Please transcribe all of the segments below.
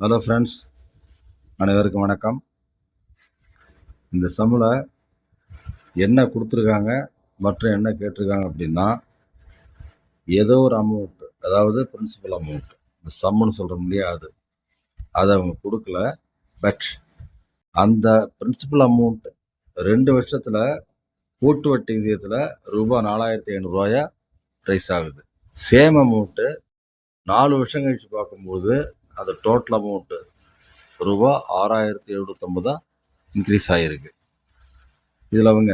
Hello friends, அனைவருக்கும் வணக்கம். இந்த சம்மில் என்ன கொடுத்துருக்காங்க மற்றும் என்ன கேட்டிருக்காங்க அப்படின்னா, ஏதோ ஒரு அமௌண்ட், அதாவது பிரின்சிபல் அமௌண்ட், இந்த சம்முன்னு சொல்கிறோம் இல்லையா, அதை அவங்க கொடுக்கல. பட் அந்த பிரின்சிபல் அமௌண்ட் 2 வருஷத்தில் கூட்டு வட்டி விகிதத்தில் ரூபாய் 4500 ரைஸ் ஆகுது. சேம் அமௌண்ட்டு 4 வருஷம் கழிச்சு பார்க்கும்போது அது டோட்டல் அமௌண்ட்டு ரூபாய் 6750 இன்க்ரீஸ் ஆகிருக்கு. இதில் அவங்க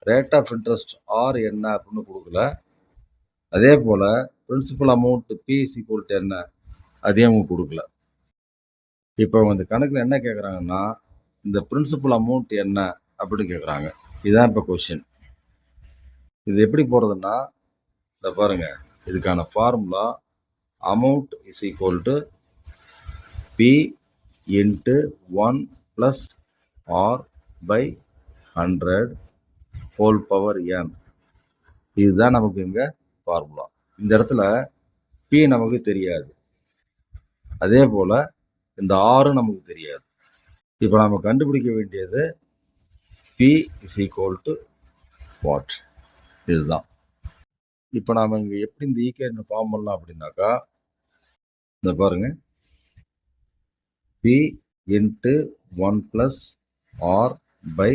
ரேட் ஆஃப் இன்ட்ரெஸ்ட் ஆர் என்ன அப்படின்னு கொடுக்கல. அதே போல் principal amount P is equal to என்ன, அதையும் அவங்க கொடுக்கல. இப்போ இந்த கணக்கில் என்ன கேட்குறாங்கன்னா, இந்த பிரின்சிபல் அமௌண்ட் என்ன அப்படின்னு கேட்குறாங்க. இதுதான் இப்போ கொஷின். இது எப்படி போகிறதுன்னா, இதை பாருங்க, இதுக்கான formula amount is equal to P into 1 plus R by 100 whole power n. இதுதான் நமக்கு இங்கே ஃபார்முலா. இந்த இடத்துல பி நமக்கு தெரியாது, அதே போல் இந்த ஆறு நமக்கு தெரியாது. இப்போ நம்ம கண்டுபிடிக்க வேண்டியது P is equal to what, இதுதான். இப்போ நாம் இங்கே எப்படி இந்த ஈக்குவேஷன் ஃபார்ம் பண்ணலாம் அப்படின்னாக்கா, இந்த பாருங்க, P into 1 plus R by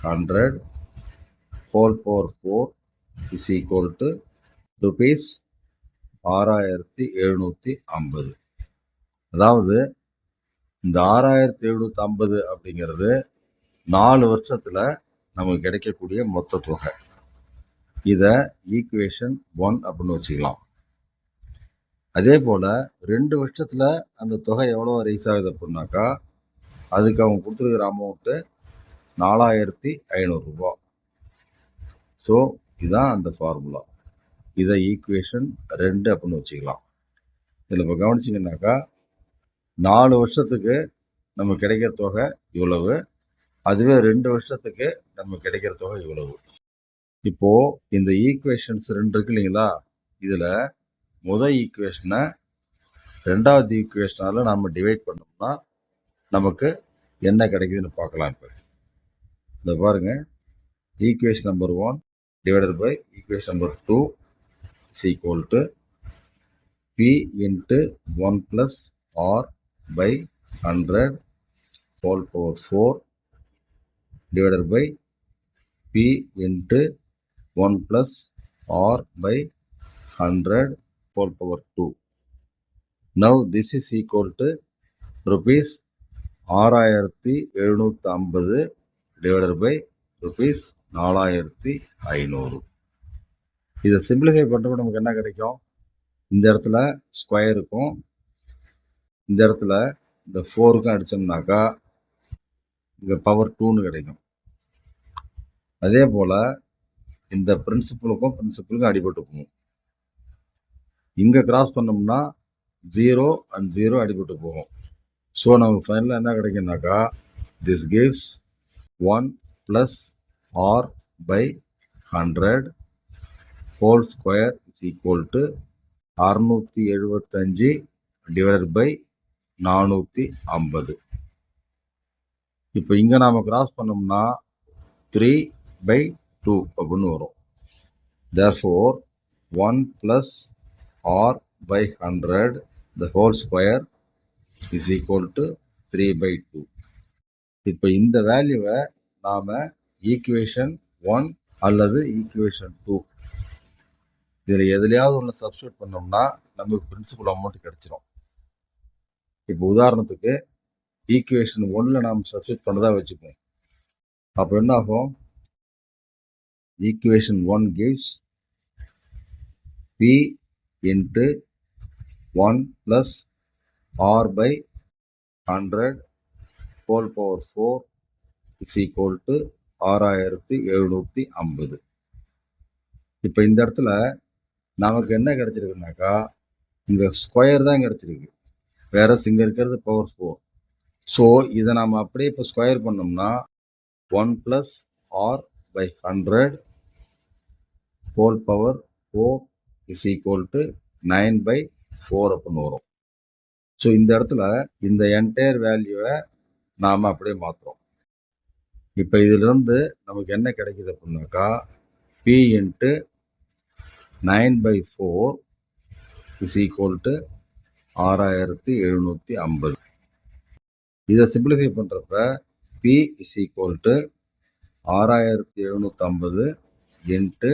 100 whole power 4 is equal to rupees 6750. அதாவது இந்த 6750 அப்படிங்கிறது 4 வருஷத்தில் நமக்கு கிடைக்கக்கூடிய மொத்த தொகை. இதை ஈக்குவேஷன் 1 அப்படின்னு வச்சுக்கலாம். அதே போல் 2 வருஷத்தில் அந்த தொகை எவ்வளோ ரைஸ் ஆகுது அப்படின்னாக்கா, அதுக்கு அவங்க கொடுத்துருக்கிற அமௌண்ட்டு 4500 ஸோ இதுதான் அந்த ஃபார்முலா. இதை ஈக்குவேஷன் 2 அப்படின்னு வச்சுக்கலாம். இதில் இப்போ கவனிச்சிங்கன்னாக்கா, 4 வருஷத்துக்கு நமக்கு கிடைக்கிற தொகை இவ்வளவு, அதுவே 2 வருஷத்துக்கு நமக்கு கிடைக்கிற தொகை இவ்வளவு. இப்போது இந்த ஈக்குவேஷன்ஸ் 2 இருக்கு இல்லைங்களா, இதில் முதல் ஈக்குவேஷனை 2வது ஈக்குவேஷனால் நம்ம டிவைட் பண்ணோம்னா நமக்கு என்ன கிடைக்குதுன்னு பார்க்கலாம். இப்போ இந்த பாருங்க, equation number 1 divided by equation number 2 is equal to P into 1 plus R by 100 whole power 4 divided by P into 1 plus R by 100 whole power 2. Now this is equal to rupees 6750 divided by rupees 4500. இதை simplify பண்ணுறப்ப நமக்கு என்ன கிடைக்கும், இந்த இடத்துல square இருக்கும், இந்த இடத்துல இந்த 4க்கும் அடித்தோம்னாக்கா இங்கே பவர் 2ன்னு கிடைக்கும். அதே போல் இந்த பிரின்சிபலுக்கும் அடிபட்டு போகும். இங்கே கிராஸ் பண்ணோம்னா 0 and 0 அடிபட்டு போகும். ஸோ நமக்கு ஃபைனலாக என்ன கிடைக்கும்னாக்கா, this gives 1 plus R by 100 whole square is equal to 675 divided by 450. இப்போ இங்கே நாம் கிராஸ் பண்ணோம்னா 3/2 அப்படின்னு வரும். Therefore 1 plus r by 100 the whole square is equal to 3/2. இப்போ இந்த வேல்யூவை நாம் ஈக்குவேஷன் 1 அல்லது ஈக்குவேஷன் 2 இதில் எதுலையாவது ஒன்று சப்ஸ்டியூட் பண்ணோம்னா நமக்கு பிரின்சிபல் அமௌண்ட் கிடைச்சிரும். இப்போ உதாரணத்துக்கு ஈக்குவேஷன் 1ல் நாம் சப்ஸ்டியூட் பண்ணதா வச்சுப்போம். அப்போ என்ன ஆகும், equation 1 gives P into 1 plus R by 100 whole power 4 is equal to 6750. இப்போ இந்த இடத்துல நமக்கு என்ன கிடைச்சிருக்குனாக்கா, இங்கே ஸ்கொயர் தான் கிடைச்சிருக்கு, வேற இங்கே இருக்கிறது பவர் 4. ஸோ இதை நம்ம அப்படியே இப்போ ஸ்கொயர் பண்ணோம்னா 1 plus R by 100 whole power 4 is equal to 9/4 அப்படின்னு வரும். ஸோ இந்த இடத்துல இந்த என்டையர் வேல்யூவை நாம் அப்படியே மாற்றுறோம். இப்போ இதிலிருந்து நமக்கு என்ன கிடைக்குது அப்படின்னாக்கா P into 9/4 is equal to 6750. இதை சிம்பிளிஃபை பண்ணுறப்ப P is equal to 6750 into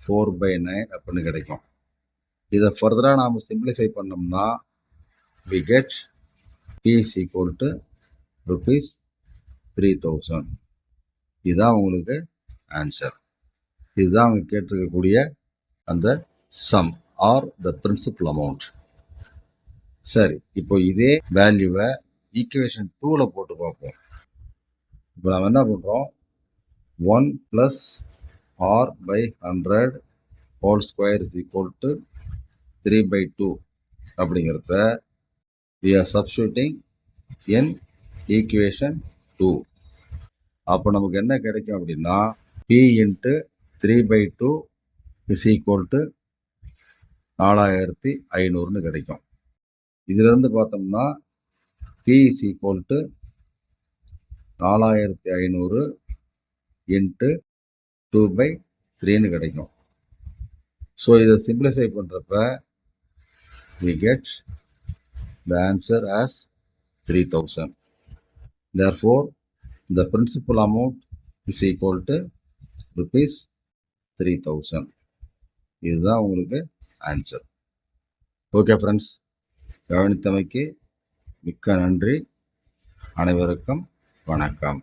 4/9 அப்படின்னு கிடைக்கும். இதை ஃபர்தராக நாம் சிம்பிளிஃபை பண்ணோம்னா we get P is equal to rupees 3000. இதுதான் உங்களுக்கு ஆன்சர். இதுதான் அவங்க கேட்டிருக்கக்கூடிய அந்த sum or the principal amount. சரி, இப்போ இதே வேல்யூவை ஈக்குவேஷன் 2ல போட்டு பார்ப்போம். இப்போ நம்ம என்ன பண்ணுறோம், 1 + r/100 whole square is equal to 3/2 அப்படிங்கிறத we are substituting in equation 2. அப்போ நமக்கு என்ன கிடைக்கும் அப்படின்னா P into 3/2 is equal to 4500ன்னு கிடைக்கும். இதிலிருந்து பார்த்தோம்னா P is equal to 4500 into 2/3ன்னு கிடைக்கும். ஸோ இதை சிம்பிளிஃபை பண்ணுறப்ப we get the answer as 3000. Therefore, the principal amount is equal to rupees 3000. இதுதான் உங்களுக்கு ஆன்சர். ஓகே ஃப்ரெண்ட்ஸ், கவனித்தமைக்கு மிக்க நன்றி. அனைவருக்கும் வணக்கம்.